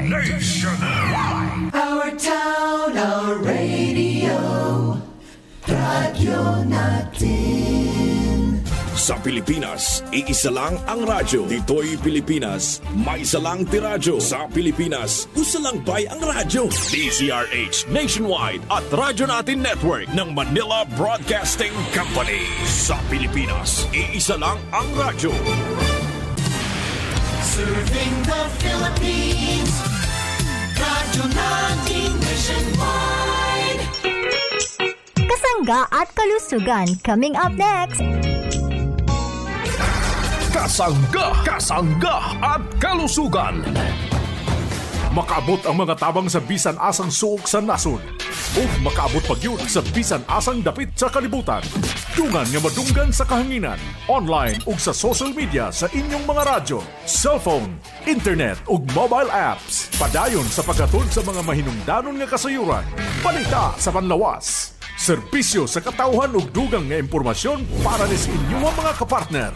Nationwide. Our town, our radio. Radyo natin. Sa Pilipinas, iisa lang ang radyo. Dito'y Pilipinas, may isa lang tiradyo. Sa Pilipinas, usa lang bay ang radyo. DZRH Nationwide at Radyo Natin Network ng Manila Broadcasting Company. Sa Pilipinas, iisa lang ang radyo. Serving the Philippines. Radyo Natin Nationwide. Kasangga at kalusugan coming up next. Kasangga at kalusugan. Makaabot ang mga tabang sa bisan asang suok sa nasod. O makaabot pagyud sa bisan asang dapit sa kalibutan. Dungan nga madunggan sa kahanginan. Online ug sa social media sa inyong mga radyo, cellphone, internet ug mobile apps. Padayon sa paghatod sa mga mahinungdanon nga kasayuran. Balita sa panlawas. Serbisyo sa katawhan ug dugang nga impormasyon para sa inyong mga kapartner.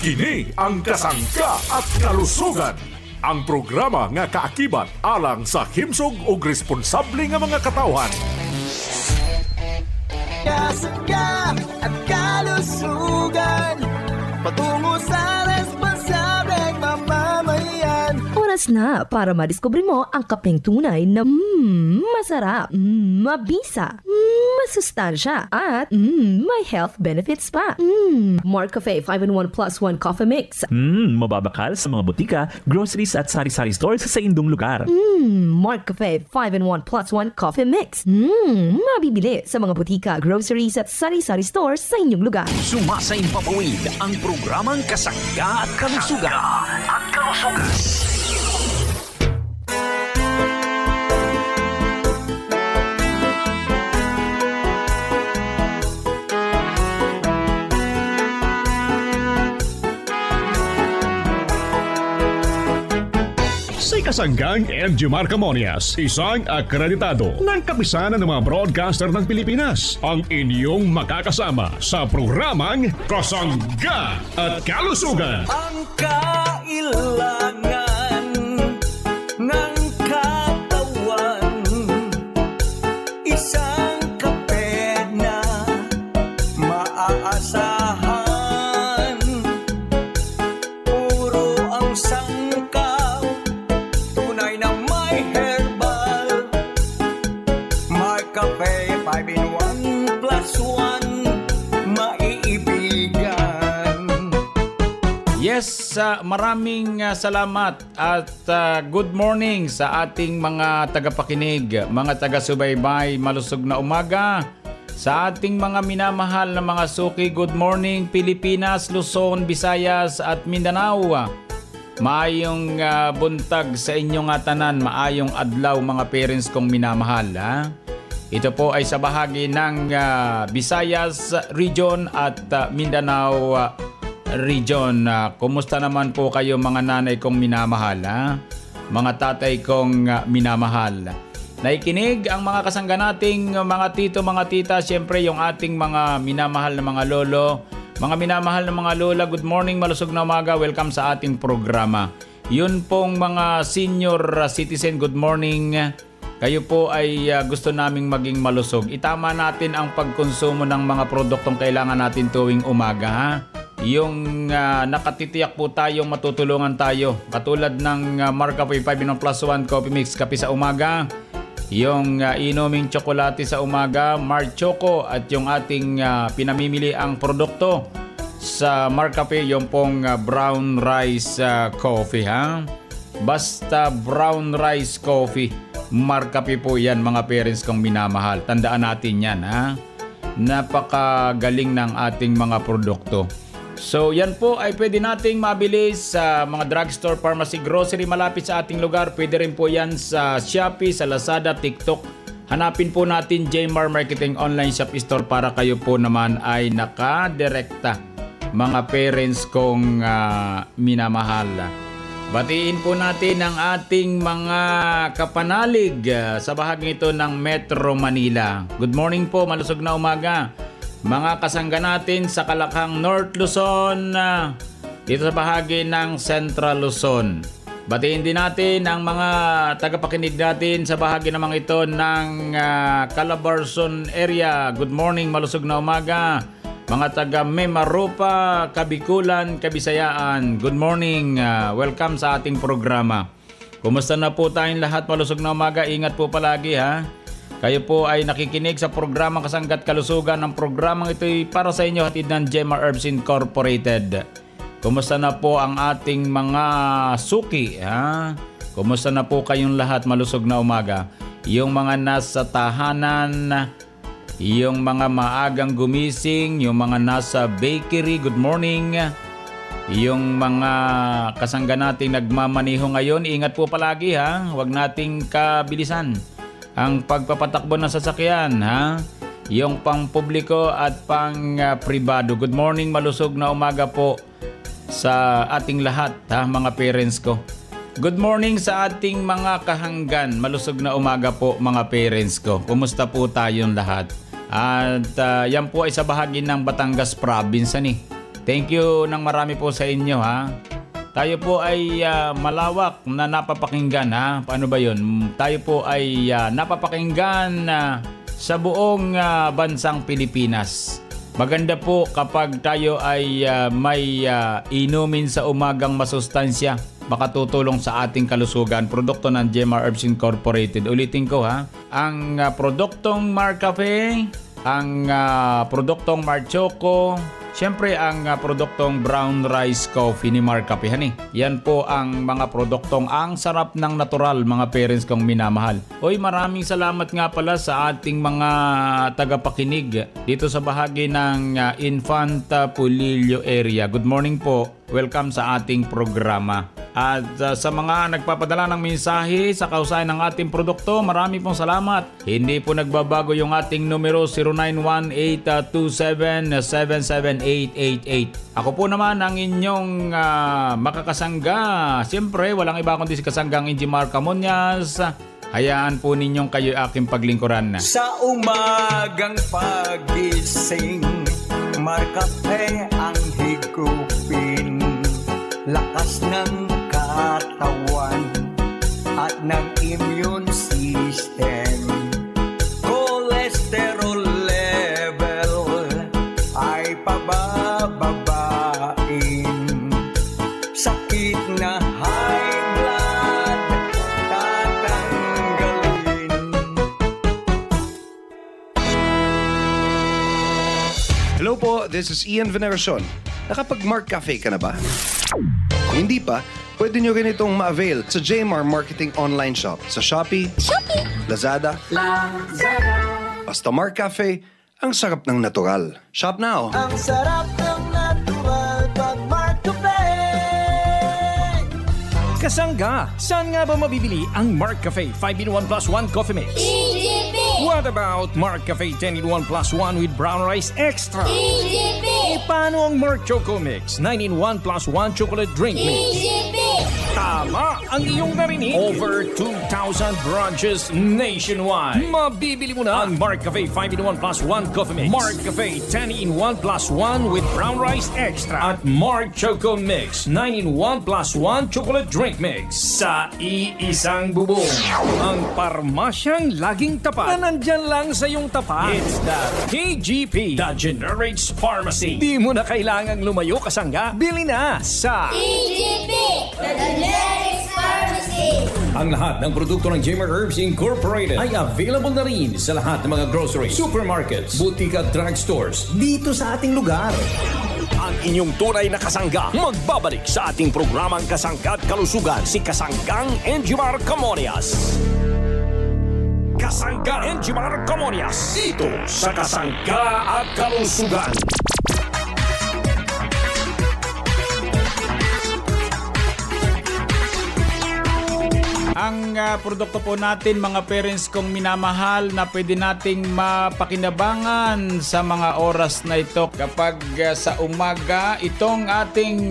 Kini ang Kasangga at Kalusugan. Ang programa nga kaakibat alang sa himsog ug responsable nga mga katawhan. Kasangga at Kalusugan. Patungo sa responsableng mamamayan. Oras na para madiskubre mo ang kapeng tunay na masarap, mabisa, masustansya, at may health benefits pa. Mark Cafe 5-in-1 plus 1 coffee mix. Mababakal sa mga butika, groceries at sari-sari stores sa indong lugar. Mark Cafe 5-in-1 plus 1 coffee mix. Mabibili sa mga butika, groceries at sari-sari stores sa inyong lugar. Sumasay papawid ang programang Kasangga at Kalusugan. Si Kasanggang MG Marcamonias, isang akreditado ng kapisanan ng mga broadcaster ng Pilipinas, ang inyong makakasama sa programang Kasangga at Kalusugan. Ang kailangan ng katawan, isang kape na maaasahan. Puro ang sangkaw, tunay na may herbal. May kape 5-in-1 plus 1, maiibigan. Yes, maraming salamat at good morning sa ating mga tagapakinig, mga taga-subaybay, malusog na umaga. Sa ating mga minamahal na mga suki, good morning Pilipinas, Luzon, Visayas at Mindanao. Maayong buntag sa inyong tanan, maayong adlaw mga parents kong minamahal. Ito po ay sa bahagi ng Visayas region at Mindanao region. Kumusta naman po kayo mga nanay kong minamahal, mga tatay kong minamahal? Naikinig ang mga kasangga nating mga tito, mga tita, siyempre yung ating mga minamahal na mga lolo, mga minamahal na mga lola, good morning, malusog na umaga, welcome sa ating programa. Yun pong mga senior citizen, good morning. Kayo po ay gusto naming maging malusog. Itama natin ang pagkonsumo ng mga produktong kailangan natin tuwing umaga, Yung nakatitiyak po tayong matutulungan tayo. Katulad ng Mark Cafe 5-in-1 plus 1 coffee mix, kape sa umaga. Yung inuming tsokolate sa umaga, Mark Choco. At yung ating pinamimili ang produkto sa Mark Cafe, yung pong brown rice coffee. Basta brown rice coffee, Mark Cafe po yan mga parents kong minamahal. Tandaan natin yan. Napakagaling ng ating mga produkto. So yan po ay pwede nating mabili sa mga drugstore, pharmacy, grocery malapit sa ating lugar. Pwede rin po yan sa Shopee, sa Lazada, TikTok. Hanapin po natin Jmar Marketing Online Shop Store para kayo po naman ay nakadirekta mga parents kong minamahal. Batiin po natin ang ating mga kapanalig sa bahaging ito ng Metro Manila. Good morning po, malusog na umaga. Mga kasangga natin sa Kalakhang North Luzon, dito sa bahagi ng Central Luzon. Batiin din natin ang mga tagapakinig natin sa bahagi namang ito ng Calabarzon area. Good morning, malusog na umaga. Mga taga Memaropa, Kabikulan, Kabisayaan. Good morning, welcome sa ating programa. Kumusta na po tayong lahat, malusog na umaga. Ingat po palagi ha. Kayo po ay nakikinig sa programang Kasangga't Kalusugan. Ang programang ito ay para sa inyo hatid ng Gemma Herbs Incorporated. Kumusta na po ang ating mga suki? Ha? Kumusta na po kayong lahat, malusog na umaga? Yung mga nasa tahanan, yung mga maagang gumising, yung mga nasa bakery, good morning. Yung mga kasangga nating nagmamaniho ngayon, ingat po palagi ha. Huwag nating kabilisan ang pagpapatakbo ng sasakyan ha. Yung pang publiko at pang pribado. Good morning, malusog na umaga po sa ating lahat ha, mga parents ko. Good morning sa ating mga kahanggan. Malusog na umaga po mga parents ko. Kumusta po tayong lahat? At yan po ay sa bahagi ng Batangas Province ni. Thank you ng marami po sa inyo ha. Tayo po ay malawak na napapakinggan ha. Paano ba yun? Tayo po ay napapakinggan sa buong bansang Pilipinas. Maganda po kapag tayo ay may inumin sa umagang masustansya. Makatutulong sa ating kalusugan. Produkto ng Gemma Herbs Incorporated. Ulitin ko ha. Ang produktong Mar Cafe, ang produktong Mar Choco, siyempre ang produktong brown rice coffee ni Mar Cafe. Yan po ang mga produktong ang sarap ng natural, mga parents kong minamahal. Oy, maraming salamat nga pala sa ating mga tagapakinig dito sa bahagi ng Infanta Pulillo area. Good morning po. Welcome sa ating programa. At sa mga nagpapadala ng mensahe sa kausayan ng ating produkto, marami pong salamat. Hindi po nagbabago yung ating numero 0918-277-77888. Ako po naman ang inyong makakasangga. Siyempre, walang iba kundi si Kasanggang Injimar Camonias. Hayaan po ninyong kayo aking paglingkuran. Sa umagang pagising, Mar Cafe ang higupin. Lakas ng katawan at ng immune system. Cholesterol level ay pabababain. Sakit na high blood tatanggalin. Hello po, this is Ian Veneracion. Nakapag-Mark Cafe ka na ba? Kung hindi pa, pwede nyo rin itong ma-avail sa JMR Marketing Online Shop sa Shopee, Lazada, basta Mark Cafe, ang sarap ng natural. Shop now! Ang sarap ng natural pag Mark Cafe. Kasangga, saan nga ba mabibili ang Mark Cafe 5-in-1 plus 1 coffee mix? EGP! What about Mark Cafe 10-in-1 plus 1 with brown rice extra? EGP! Paano ang Mark Choco Mix 9-in-1 plus 1 chocolate drink mix? EGP! Tama ang iyong narinig. Over 2,000 branches nationwide. Mabibili mo na ang Mark Cafe 5-in-1 plus 1 coffee mix, Mark Cafe 10-in-1 plus 1 with brown rice extra, at Mark Choco Mix 9-in-1 plus 1 chocolate drink mix sa iisang bubong. Ang parmasyang laging tapat na nandyan lang sa iyong tapat. It's the KGP, the Generics Pharmacy. Di mo na kailangang lumayo, kasangga. Bili na sa EGP! The Generics Pharmacy! Ang lahat ng produkto ng Gemma Herbs Incorporated ay available na rin sa lahat ng mga grocery, supermarkets, boutique at drugstores dito sa ating lugar. Ang inyong tunay na kasangga magbabalik sa ating programang Kasangga't Kalusugan, si Kasanggang Enjimar Camonias. Kasangga Enjimar Camonias dito sa Kasangga at Kalusugan. Ang produkto po natin, mga parents kong minamahal, na pwede nating mapakinabangan sa mga oras na ito kapag sa umaga, itong ating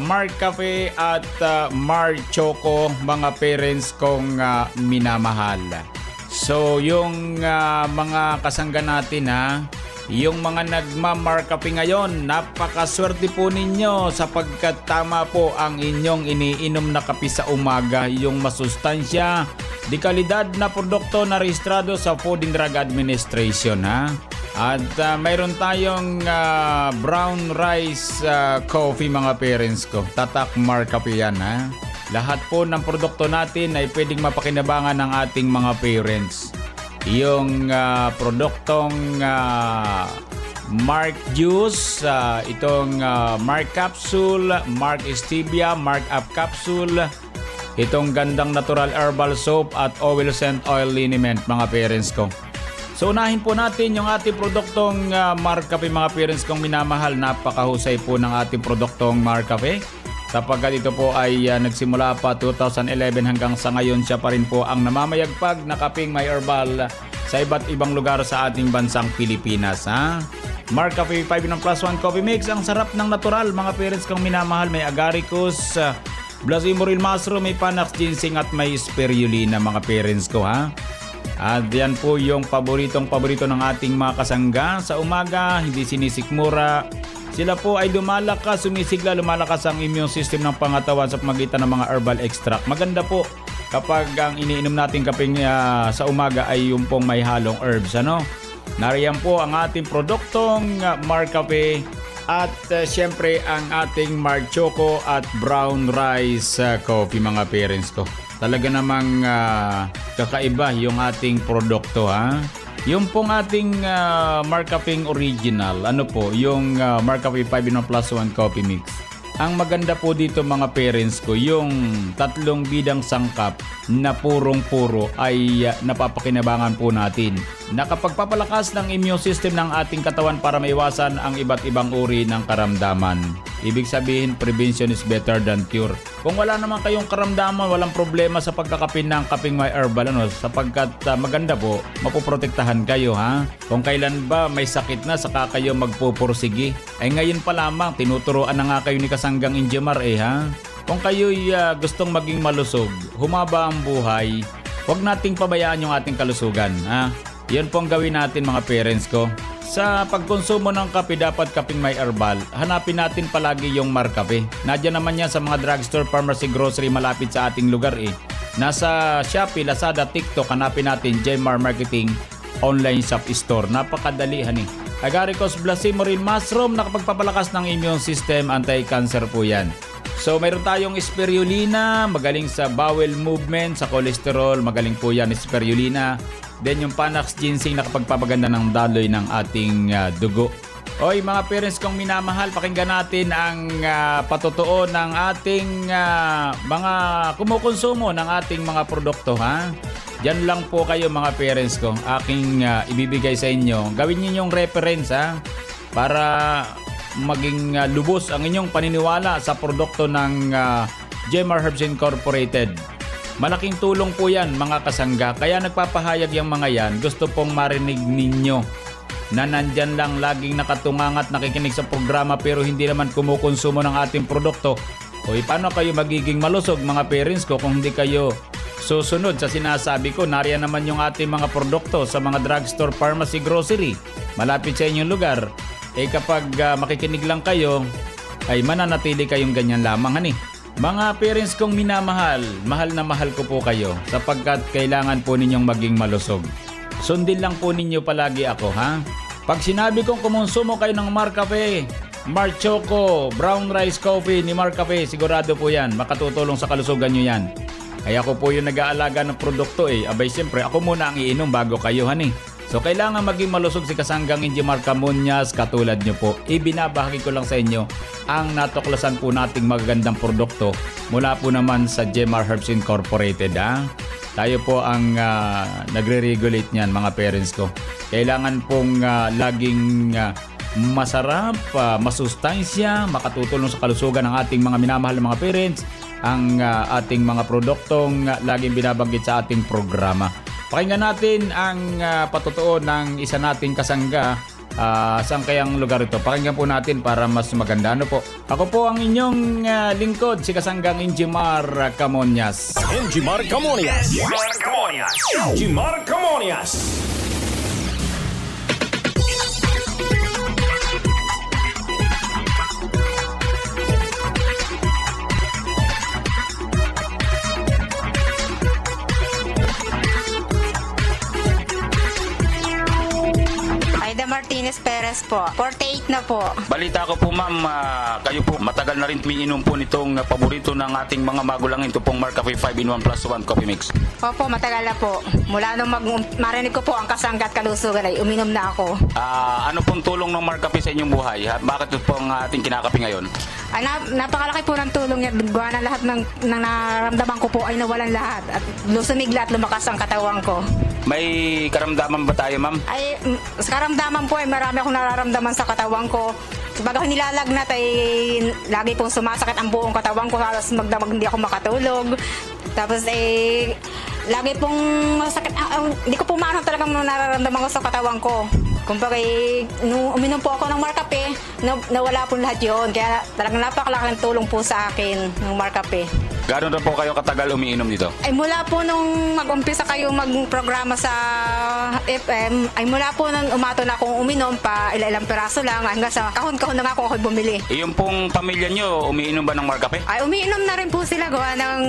Mark Cafe at Mark Choco, mga parents kong minamahal. So yung mga kasangga natin Yung mga nagma-markupi ngayon, napakaswerte po ninyo sapagkat tama po ang inyong iniinom na kape sa umaga, yung masustansya, di kalidad na produkto na rehistrado sa Food and Drug Administration, ha? At mayroon tayong brown rice coffee, mga parents ko. Tatak markupi yan, ha? Lahat po ng produkto natin ay pwedeng mapakinabangan ng ating mga parents. Yung produktong Mark Juice, itong Mark Capsule, Mark Stevia, Mark Up Capsule, itong gandang natural herbal soap at oil scent oil liniment, mga parents ko. So unahin po natin yung ating produktong Mark Cafe, mga parents kong minamahal. Napakahusay po ng ating produktong Mark Cafe sapagkat ito po ay nagsimula pa 2011 hanggang sa ngayon siya pa rin po ang namamayagpag na kapeng may herbal sa iba't ibang lugar sa ating bansang Pilipinas, ha? Mark Cafe 5 plus 1 coffee mix, ang sarap ng natural, mga parents kong minamahal. May agaricus, blasimoril mushroom, may panax ginseng at may spirulina, mga parents ko, ha? At yan po yung paborito ng ating mga kasangga sa umaga, hindi sinisikmura. Sila po ay lumalakas, sumisigla, lumalakas ang immune system ng pangatawan sa pamagitan ng mga herbal extract. Maganda po kapag ang iniinom natin kapeng sa umaga ay yung pong may halong herbs, ano? Nariyan po ang ating produktong Mark Cafe at syempre ang ating Mark Choco at Brown Rice Coffee, mga parents ko. Talaga namang kakaiba yung ating produkto, ha? Yung pong ating Mark Cafe original, ano po, yung Mark Cafe 5 in 1 plus 1 coffee mix. Ang maganda po dito, mga parents ko, yung tatlong bidang sangkap na purong-puro ay napapakinabangan po natin. Nakapagpapalakas ng immune system ng ating katawan para maiwasan ang iba't ibang uri ng karamdaman. Ibig sabihin, prevention is better than cure. Kung wala naman kayong karamdaman, walang problema sa pagkakapin ng kaping may herbal, ano, sapagkat maganda po, mapoprotektahan kayo, ha? Kung kailan ba may sakit na, saka kayo magpupursigi. Ay ngayon pa lamang, tinuturoan na nga kayo ni Kasanggang Injimar, ha? Kung kayo'y gustong maging malusog, humaba ang buhay, huwag nating pabayaan yung ating kalusugan, ha? Yan po ang gawin natin, mga parents ko. Sa pagkonsumo ng kape, dapat kaping may herbal. Hanapin natin palagi yung Mark Cafe. Nadyan naman yan sa mga drugstore, pharmacy, grocery malapit sa ating lugar, eh. Nasa Shopee, Lazada, TikTok, hanapin natin Jmar Marketing Online Shop Store. Napakadali, hani. Agaricus blasimoril mushroom, nakapagpapalakas ng immune system, anti-cancer po yan. So mayroon tayong spirulina, magaling sa bowel movement, sa cholesterol, magaling po yan spirulina. Then yung panax ginseng, nakapagpapaganda ng daloy ng ating dugo. Oy, mga parents kong minamahal, pakinggan natin ang patotoo ng ating mga kumukonsumo ng ating mga produkto, ha? Diyan lang po kayo, mga parents ko, aking ibibigay sa inyo. Gawin niyo yung reference, ha? Para maging lubos ang inyong paniniwala sa produkto ng Jmar Herbs Incorporated. Malaking tulong po yan, mga kasangga. Kaya nagpapahayag yung mga yan. Gusto pong marinig ninyo na nandyan lang laging nakatungangat, nakikinig sa programa pero hindi naman kumukonsumo ng ating produkto. O paano kayo magiging malusog, mga parents ko, kung hindi kayo susunod sa sinasabi ko? Nariyan naman yung ating mga produkto sa mga drugstore, pharmacy, grocery, malapit sa inyong lugar. Kapag makikinig lang kayo, ay mananatili kayong ganyan lamang, hani. Mga parents kong minamahal, mahal na mahal ko po kayo sapagkat kailangan po ninyong maging malusog. Sundin lang po ninyo palagi ako, ha? Pag sinabi kong kumonsumo kayo ng Mark Cafe, Mark Choco, Brown Rice Coffee ni Mark Cafe, sigurado po yan, makatutulong sa kalusugan nyo yan. Kaya ako po yung nag-aalaga ng produkto, eh. Abay, siyempre, ako muna ang iinom bago kayo, hani. So, kailangan maging malusog si Kasanggang Injimar Camuñas katulad nyo po. Ibinabahagi ko lang sa inyo ang natuklasan po nating magagandang produkto mula po naman sa Jmar Herbs Incorporated, ha? Tayo po ang nagre-regulate niyan, mga parents ko. Kailangan pong laging masarap, masustansya, makatutulong sa kalusugan ng ating mga minamahal na mga parents, ang ating mga produktong laging binabanggit sa ating programa. Pakinggan natin ang patotoo ng isa nating kasangga. Saan kayang lugar ito? Pakinggan po natin para mas maganda. Ano po? Ako po ang inyong lingkod, si Kasanggang Injimar Camuñas. Injimar Camuñas. Injimar Camuñas. Reyes Perez po. 48 na po. Balita ko po ma'am, kayo po matagal na rin umiinom po nitong paborito ng ating mga magulang, ito pong Marcafe 5-in-1 plus 1 coffee mix. Opo, matagal na po. Mula nung marinig ko po ang Kasangga at Kalusugan ay uminom na ako. Ano pong tulong ng Marcafe sa inyong buhay? Bakit ito po ang ating kinakape ngayon? Ay, napakalaki po ng tulong niya. Gawa na lahat ng nararamdaman ko po ay nawalan lahat. At lusumigla at lumakas ang katawan ko. May karamdaman ba tayo, ma'am? Ay, sa karamdaman po ay marami akong nararamdaman sa katawan ko. Baga nilalagnat ay lagi pong sumasakit ang buong katawan ko. Halos magdamag hindi ako makatulog. Tapos lagi pong masakit. Hindi ko po maano talagang nararamdaman ko sa katawan ko. Kumbaga, nung uminom po ako ng Marcafe, nawala po lahat yun. Kaya talagang napakalaking tulong po sa akin ng Marcafe. Gano'n na po kayo katagal umiinom dito? Ay mula po nung mag-umpisa kayo magprograma sa FM, ay mula po nung umato na akong uminom pa ilang peraso lang hanggang sa kahon-kahon na nga ako bumili. Yung pong pamilya nyo, umiinom ba ng Marcafe? Ay umiinom na rin po sila, gawa ng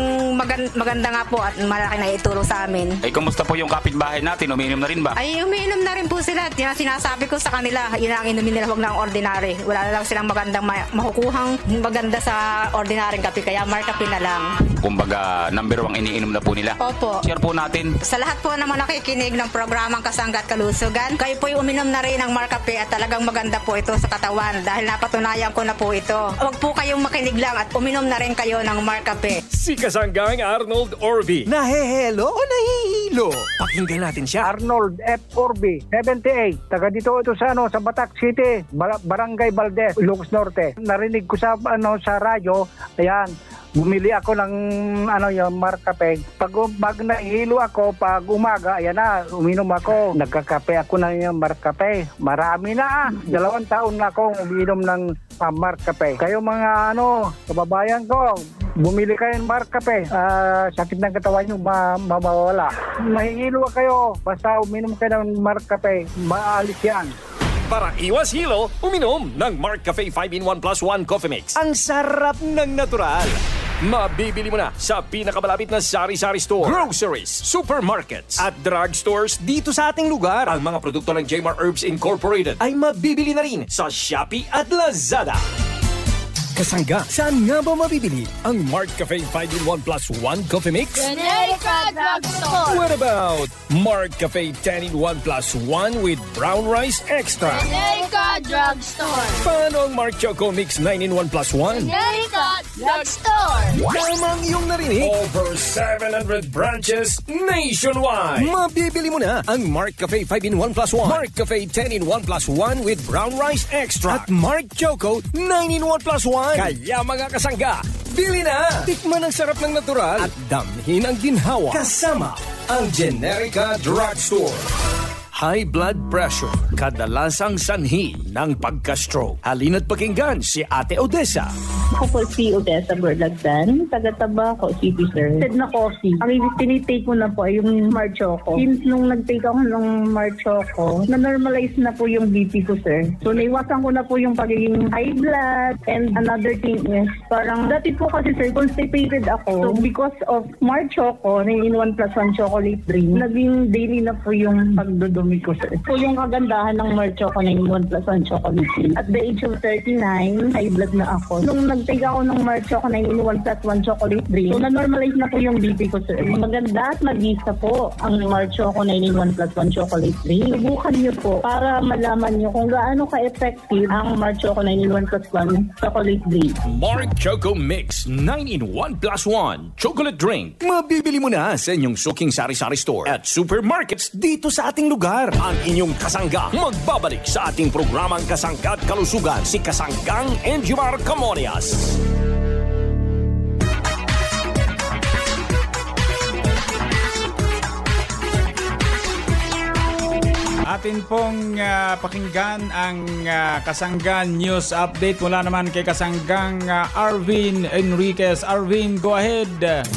maganda nga po at malaki na itulong sa amin. Ay kumusta po yung kapitbahay natin? Umiinom na rin ba? Ay umiinom na rin po sila at sinasabi ko sa kanila, yun ang inumin nila, huwag ng ordinary. Wala na lang silang magandang makukuhang maganda sa ordinaryong kape, kaya Marcafe na lang. Kumbaga, number 1 iniinom na po nila. Opo. Share po natin. Sa lahat po naman nakikinig ng programang Kasangga at Kalusugan, kayo po yung uminom na rin ng Marcafe at talagang maganda po ito sa katawan dahil napatunayan ko na po ito. Huwag po kayong makinig lang at uminom na rin kayo ng Marcafe. Si Kasanggang Arnold Orbi. Nahehelo o nahihilo? Pakinggan natin siya. Arnold F. Orbi, 78. Taga dito ito sa Batak City, Barangay Valdez, Ilocos Norte. Narinig ko sa radyo, ayan, bumili ako ng yung Marcafe. Pag nahihilo ako, pag umaga, ayan na, uminom ako. Nagkakape ako ng Marcafe. Marami na 2 taon na akong uminom ng Marcafe. Kayo mga kababayan ko, bumili kayo ng Marcafe. Sakit ng katawan nyo, mawawala. Mahihilo kayo, basta uminom kayo ng Marcafe, maalis yan. Para iwas hilo, uminom ng Marcafe 5-in-1 plus 1 coffee mix. Ang sarap ng natural. Mabibili mo na sa pinakamalapit na sari-sari store, groceries, supermarkets, at drugstores dito sa ating lugar. Ang mga produkto ng Jmar Herbs Incorporated ay mabibili na rin sa Shopee at Lazada. Kasangga, saan nga ba mabibili ang Marcafe 5-in-1 plus 1 coffee mix? Generica Drugstore. What about Marcafe 10-in-1 plus 1 with brown rice extra? Generica Drugstore. Paano ang Marc Choco Mix 9-in-1 plus 1? Generica Drugstore. Tamang iyong narinig. Over 700 branches nationwide. Mabibili mo na ang Marcafe 5-in-1 plus 1, Marcafe 10-in-1 plus 1 with brown rice extra, at Marc Choco 9-in-1 plus 1. Kaya mga kasangga, bili na! Tikman ang sarap ng natural at damhin ang ginhawa kasama ang Generica Drugstore. High blood pressure, kadalasang sanhi ng pagka-stroke. Halina't pakinggan si Ate Odessa. Ako po si Odessa Berlagdan, taga-Tabaco City, sir. Said na coffee. Ang tinitake ko na po ay yung Marc Choco. Since nung nag-take ako ng Marc Choco, na-normalize na po yung BP ko, sir. So, naiwasan ko na po yung pagiging high blood. And another thing is, parang dati po kasi, sir, constipated ako. So, because of Marc Choco, 9-in-1 plus 1 chocolate drink, naging daily na po yung pagdudumi ko, sir. So, yung kagandahan ng Marc Choco 9-in-1 plus 1 chocolate drink. At the age of 39, high blood na ako. Nung nag-take ako ng Marc Choco 9-in-1 plus 1 chocolate drink, so na-normalize na po yung BP ko, sir. Maganda at mag-isa po ang Marc Choco 9-in-1 plus 1 chocolate drink. Subukan niyo po para malaman niyo kung gaano ka-effective ang Marc Choco 9-in-1 plus 1 chocolate drink. Marc Choco Mix 9-in-1 plus 1 chocolate drink. Mabibili mo na sa inyong suking sari-sari store at supermarkets dito sa ating lugar. Ang inyong kasangga magbabalik sa ating programang Kasangga at Kalusugan, si Kasanggang Enjimar Camonias. Atin pong pakinggan ang Kasanggan News Update mula naman kay Kasanggang Arvin Enriquez. Arvin, go ahead.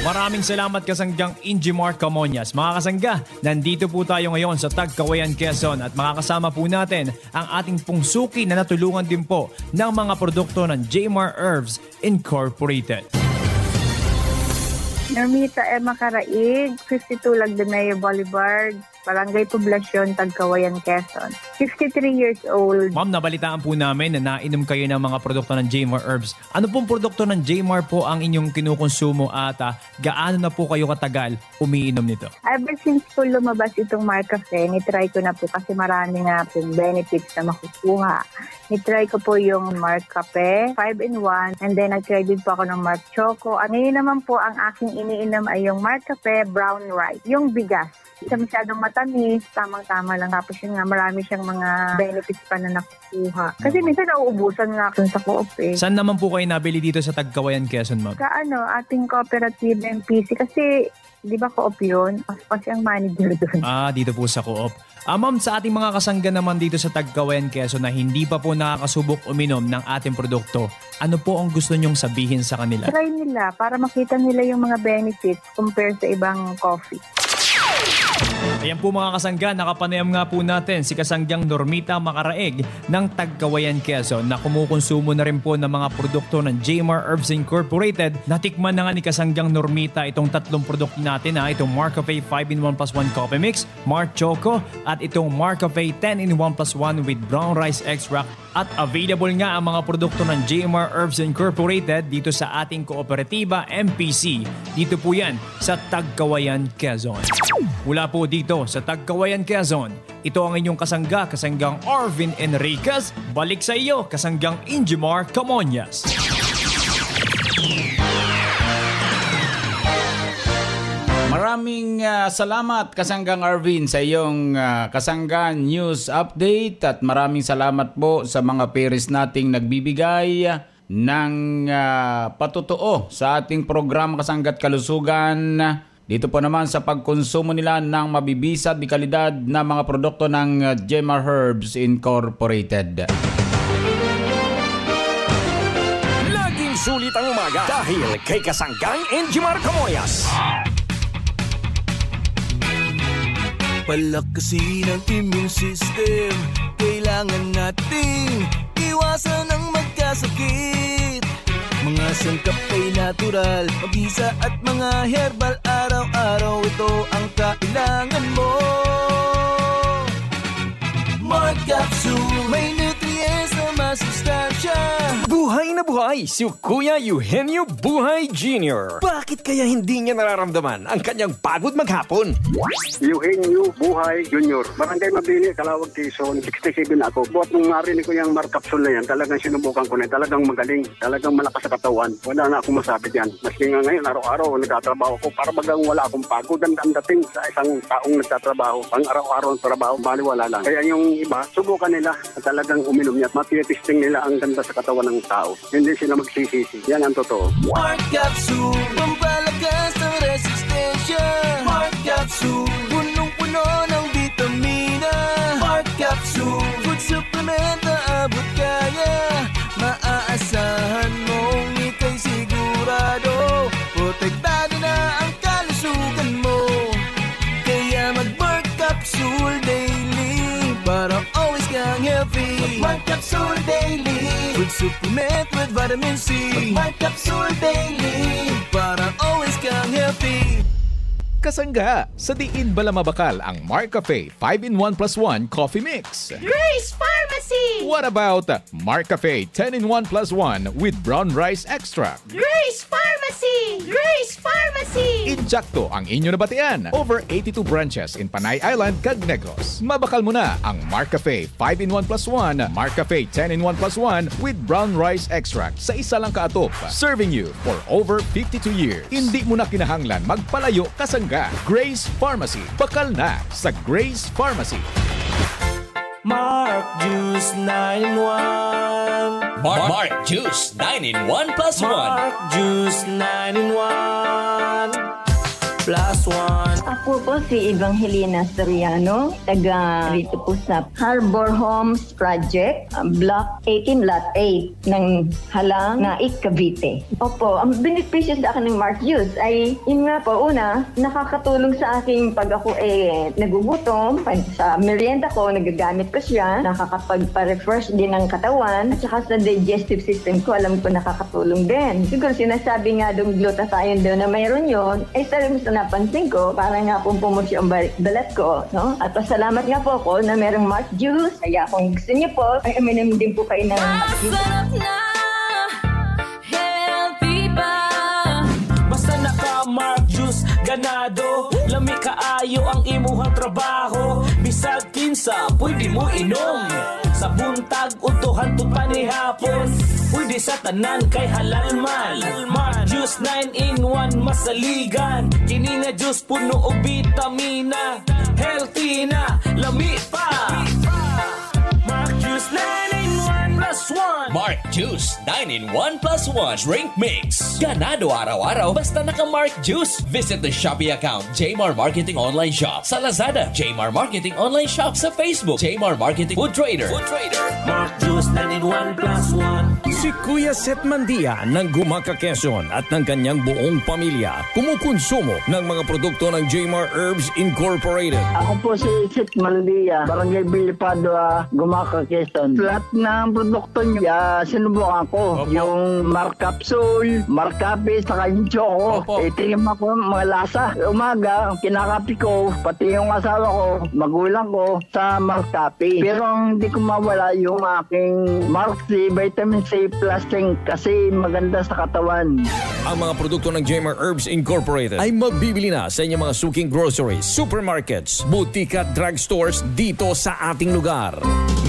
Maraming salamat Kasanggang Enjimar Camonias. Mga kasangga, nandito po tayo ngayon sa Tagkawayan, Quezon at makakasama po natin ang ating pong suki na natulungan din po ng mga produkto ng Jmar Herbs Incorporated. Normita Emma Caraig, 52 Lagdameo Boulevard, Barangay Poblacion, Tagkawayan, Quezon. 53 years old. Ma'am, nabalitaan po namin na nainom kayo ng mga produkto ng Jmar Herbs. Ano pong produkto ng Jmar po ang inyong kinukonsumo at gaano na po kayo katagal umiinom nito? Ever since po lumabas itong Marcafe, nitry ko na po kasi marami nga pong benefits na makukuha. Nitry ko po yung Marcafe 5-in-1 and then nag-try din po ako ng Marc Choco. Ngayon naman po ang aking iniinom ay yung Marcafe Brown Rice, yung bigas. Hindi masyadong matamis, tamang-tama lang. Tapos yun nga, marami siyang mga benefits pa na nakukuha. Kasi minsan nauubusan nga ako sa co-op eh. Saan naman po kayo nabili dito sa Tagkawayan, Quezon, ma'am? Ating cooperative MPC. Kasi, di ba co-op yun? Kasi ang manager doon. Dito po sa co-op. Ma'am, sa ating mga kasangga naman dito sa Tagkawayan, Quezon na hindi pa po nakakasubok uminom ng ating produkto, ano po ang gusto nyong sabihin sa kanila? Try nila para makita nila yung mga benefits compare sa ibang coffee. Ayan po mga kasangga, nakapanayam nga po natin si kasanggang Normita Macaraig ng Tagkawayan, Quezon na kumukonsumo na rin po ng mga produkto ng Jmar Herbs Incorporated. Natikman na nga ni kasanggang Normita itong tatlong produkto natin itong Marcafe 5-in-1 plus 1 Coffee Mix, Marc Choco at itong Marcafe 10-in-1 plus 1 with brown rice extract. At available nga ang mga produkto ng Jmar Herbs Incorporated dito sa ating kooperatiba MPC. Dito po yan sa Tagkawayan, Quezon. Mula po dito sa Tagkawayan, Quezon, ito ang inyong kasanggang Arvin Enriquez. Balik sa iyo, kasanggang Injimar Camonias. Maraming salamat kasanggang Arvin sa iyong kasanggan news update at maraming salamat po sa mga peers nating nagbibigay ng patutuo sa ating programa Kasangga't Kalusugan. Dito po naman sa pagkonsumo nila ng mabibisa at di kalidad na mga produkto ng Jmar Herbs Incorporated. Laging sulit ang umaga dahil kay kasanggang Injimar Camonias. Palakasin ang immune system. Kailangan nating iwasan ang magkasakit. Mga sangkap ay natural, mabisa at mga herbal. Araw-araw ito ang kailangan mo. Marc Capsule, may nutrients na masustansya. Buhay na buhay si Kuya Eugenio Buhay Jr. Bakit kaya hindi niya nararamdaman ang kanyang pagod maghapon? Eugenio Buhay Jr. Barangay Mabini, Calawag, Quezon. 67 ako. Buat nung narinig ko yung Marc Capsule na yan, talagang sinubukan ko na. Talagang magaling. Talagang malakas sa katawan. Wala na akong masabi yan. Maski nga ngayon, araw-araw nagtatrabaho ko para bagang wala akong pagod. Ang dating sa isang taong nagtatrabaho. Ang araw-araw ng trabaho, baliwala lang. Kaya yung iba, subukan nila at talagang uminom niya. Matitesting nila ang ganda sa katawan ng tao. Hindi sila magsisisi. Yan ang totoo. Marc Capsule, pampalakas ng resistensya. Marc Capsule, punong-puno ng vitamina. Marc Capsule, food supplement na abot kaya. Maaasahan mong ika'y sigurado. Protektado na ang kalusugan mo. Kaya mag-Marc Capsule daily para always kang healthy. Marc Capsule daily, food supplement with vitamin C. Marc Capsule daily para always kang healthy. Kasangga, sa diin bala mabakal ang Marcafe 5-in-1 plus 1 Coffee Mix. Grace Pharmacy! What about Marcafe 10-in-1 plus 1 with brown rice extract? Grace Pharmacy! Grace Pharmacy! Injakto ang inyo nabatian. Over 82 branches in Panay Island, Cagnegros. Mabakal mo na ang Marcafe 5-in-1 plus 1, Marcafe 10-in-1 plus 1 with brown rice extract sa isa lang kaatop. Serving you for over 52 years. Hindi mo na kinahanglan magpalayo, kasangga. Grace Pharmacy. Bakal na sa Grace Pharmacy. Marc Juice 9-in-1. Marc Juice 9-in-1 plus 1. Marc Juice 9-in-1. Ako po si Evangelina Soriano, taga rito po sa Harbor Homes Project, Block 18, Lot 8 ng Halang, Naik, Cavite. Opo, ang benepisyo sa akin ng Mark Juice ay, yun nga po, una, nakakatulong sa akin pag ako nagugutom, sa merienda ko, nagagamit ko siya, nakakapagpa-refresh din ng katawan, at saka sa digestive system ko, alam ko nakakatulong din. Siguro sinasabi nga doon glutathione doon na mayroon yun, ay sarili sa napansin ko, para nga pong pumutsi ang balat ko, no? At pasalamat nga po ako na merong Mark Juice, kaya kung gusto niyo po, ay uminom din po kayo ng Mark Juice. Basta naka-Mark Juice, ganado, lami kaayo ang imuhang trabaho, bisag kinsa, pwede mo inom. Sa buntag, utuhan to panihapon, pwede sa tanan kay halal man. Mark Juice 9-in-1 masaligan, kini nga juice puno og bitamina, healthy na, lami pa. Mark Juice 9-in-1 plus 1. Mark Juice 9-in-1 plus 1 drink mix. Ganado araw-araw basta naka-Mark Juice. Visit the Shopee account Jmar Marketing Online Shop sa Lazada, Jmar Marketing Online Shop sa Facebook, Jmar Marketing Food Trader. Mark Juice 9-in-1 plus 1. Si Kuya Seth Mandia ng Gumaca, Quezon at ng kanyang buong pamilya kumukonsumo ng mga produkto ng Jmar Herbs Incorporated. Ako po si Seth Mandia, Barangay Bilipado, Gumaca, Quezon. Lahat ng produkto niya, sinubukan ko. Yung Mark Capsule, Mark Cafe, saka yung Choco. Tingin ako mga lasa. Umaga, kinakapi ko, pati yung asawa ko, magulang ko, sa Mark Cafe. Pero hindi ko mawala yung aking Mark C, Vitamin C Plus Zinc kasi maganda sa katawan. Ang mga produkto ng Jmar Herbs Incorporated ay mabibili na sa inyong mga suking groceries, supermarkets, boutique at drugstores dito sa ating lugar.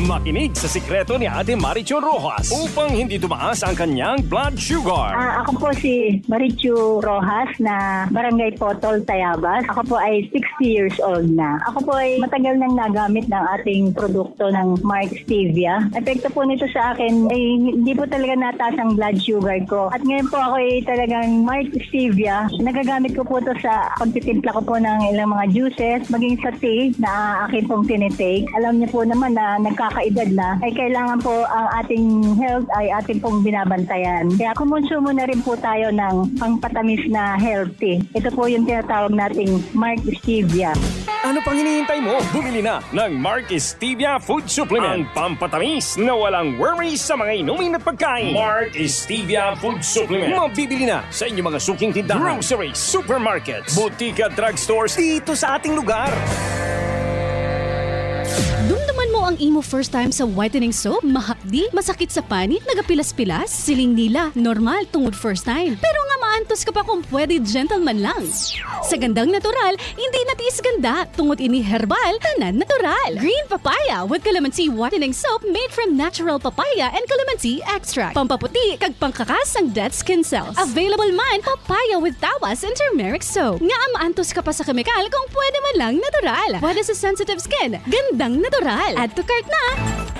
Makinig sa sikreto ni Ate Marichu Rojas upang hindi tumaas ang kanyang blood sugar. Ako po si Marichu Rojas na Barangay Potol, Tayabas. Ako po ay 60 years old na. Ako po ay matagal nang nagamit ng ating produkto ng Mark Stevia. Epekto po nito sa akin ay hindi po talaga nataas ang blood sugar ko. At ngayon po ako ay talagang Mark Stevia. Nagagamit ko po ito sa pagtitimpla ko po ng ilang mga juices, maging sa tea na akin pong tinitake. Alam niyo po naman na nagkakaedad na ay kailangan po ang ating health ay ating pong binabantayan. Kaya kumonsumo na rin po tayo ng pangpatamis na healthy. Ito po yung tinatawag nating Mark Stevia. Ano pang hinihintay mo? Bumili na ng Mark Stevia Food Supplement. Ang pampatamis na walang worries sa mga inumin at pagkain. Mark Stevia Food Supplement. Mabibili na sa inyong mga suking tindahan, groceries, supermarkets, boutique at drugstores dito sa ating lugar. Dumduman mo ang imo first time sa whitening soap, mahapdi, masakit sa panit, nagapilas-pilas, siling nila, normal tungod first time. Pero nga maantos ka pa kung pwede gentleman lang. Sa gandang natural, hindi natiis ganda, tungod ini herbal, tanan natural. Green papaya with calamansi whitening soap made from natural papaya and calamansi extract. Pampaputi, kag pangkakas ang dead skin cells. Available man, papaya with tawas and turmeric soap. Nga maantos ka pa sa kemikal kung pwede man lang natural. Pwede sa sensitive skin, gandang natural. Add to cart na!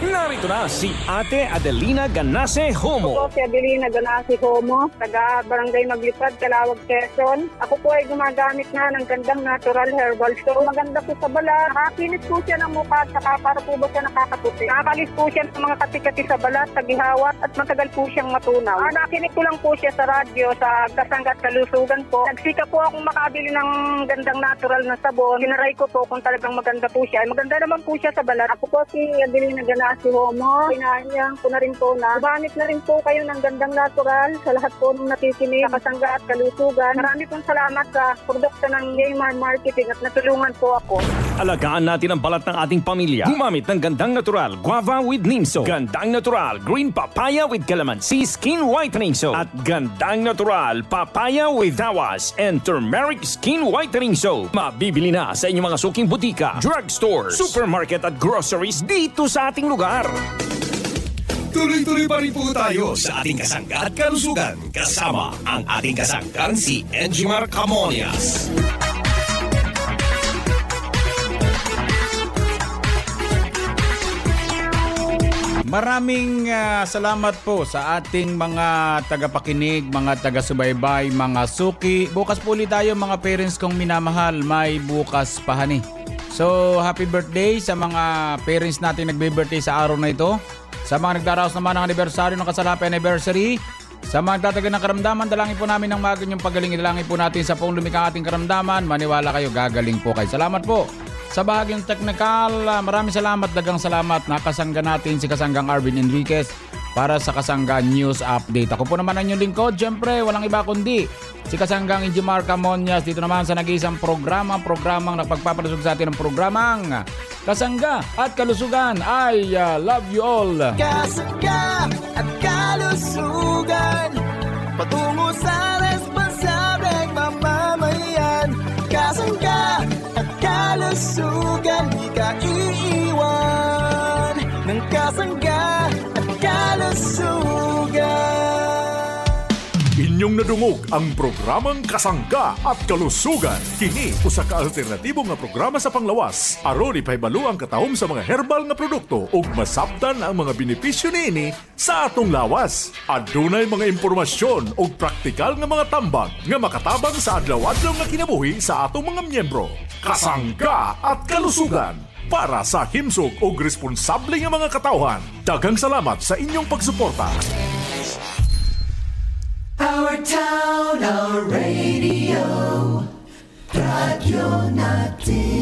Narito na si Ate Adelina Ganase Homo. Ako po si Adelina Ganase Homo, taga Barangay Maglipad, Calawag, Quezon. Ako po ay gumagamit na ng gandang natural herbal soap. Maganda po sa balat. Nakakinis po siya ng mukha at saka para po ba siya nakakaputi. Nakakalis po siya ng mga kati-kati sa balat, sa gihawat at matagal po siyang matunaw. Nakinig ko lang po siya sa radyo sa Kasangga at Kalusugan po. Nagsika po akong makabili ng gandang natural na sabon. Sinaray ko po kung talagang maganda po siya. Maganda naman po siya sa balat. Ako po si Adelina Ganase Homo. Pinahiyang ko na rin po na gamit na rin po kayo ng gandang natural sa lahat po ng nakikinig sa Kasangga at Kalusugan. Marami pong salamat sa produkto ng Jmar Marketing at natulungan po ako. Alagaan natin ang balat ng ating pamilya. Gumamit ng gandang natural guava with neem soap, gandang natural green papaya with calamansi skin whitening soap, at gandang natural papaya with tawas and turmeric skin whitening soap. Mabibili na sa inyong mga suking butika, drugstores, supermarket at groceries dito sa ating lugar. Tuloy-tuloy pa rin po tayo sa ating kasangga at kalusugan kasama ang ating kasanggang si Enjimar Camonias. Maraming salamat po sa ating mga tagapakinig, mga taga-subaybay, mga suki. Bukas po ulit tayo mga parents kong minamahal. May bukas pa hani. So happy birthday sa mga parents natin nagbe-birthday sa araw na ito. Sa mga nagdaraos naman ng anibersaryo ng Kasalapi Anniversary. Sa mga nagtatagal ng karamdaman, dalangin po namin ng maganyang pagaling. Dalangin po natin sa pong lumikang ating karamdaman. Maniwala kayo, gagaling po kayo. Salamat po. Sa bahagyang technical, maraming salamat, dagang salamat. Nakasangga natin si Kasanggang Arvin Enriquez para sa Kasangga News Update. Ako po naman ang inyong lingkod, syempre walang iba kundi si Kasanggang Injimar Camonias. Dito naman sa nag-iisang programang nagpagpapalusog sa atin ng programang Kasangga at Kalusugan. I love you all. Kasangga at Kalusugan, patungo sa responsableng mamamayan. Kasangga at Kalusugan, di ka iiwan ng Kasangga at Kalusugan. Inyong nadungog ang programang Kasangga at Kalusugan. Kini usa ka alternatibo nga programa sa panglawas. Aron ipahibalo ang katahom sa mga herbal nga produkto ug masabtan ang mga benepisyo niini sa atong lawas. Adunay mga impormasyon ug praktikal nga mga tambag nga makatabang sa adlaw-adlaw nga kinabuhi sa atong mga miyembro. Kasangga at Kalusugan, para sa himsog ug responsable nga mga katawhan. Daghang salamat sa inyong pagsuporta. Our town, our radio, radyo natin.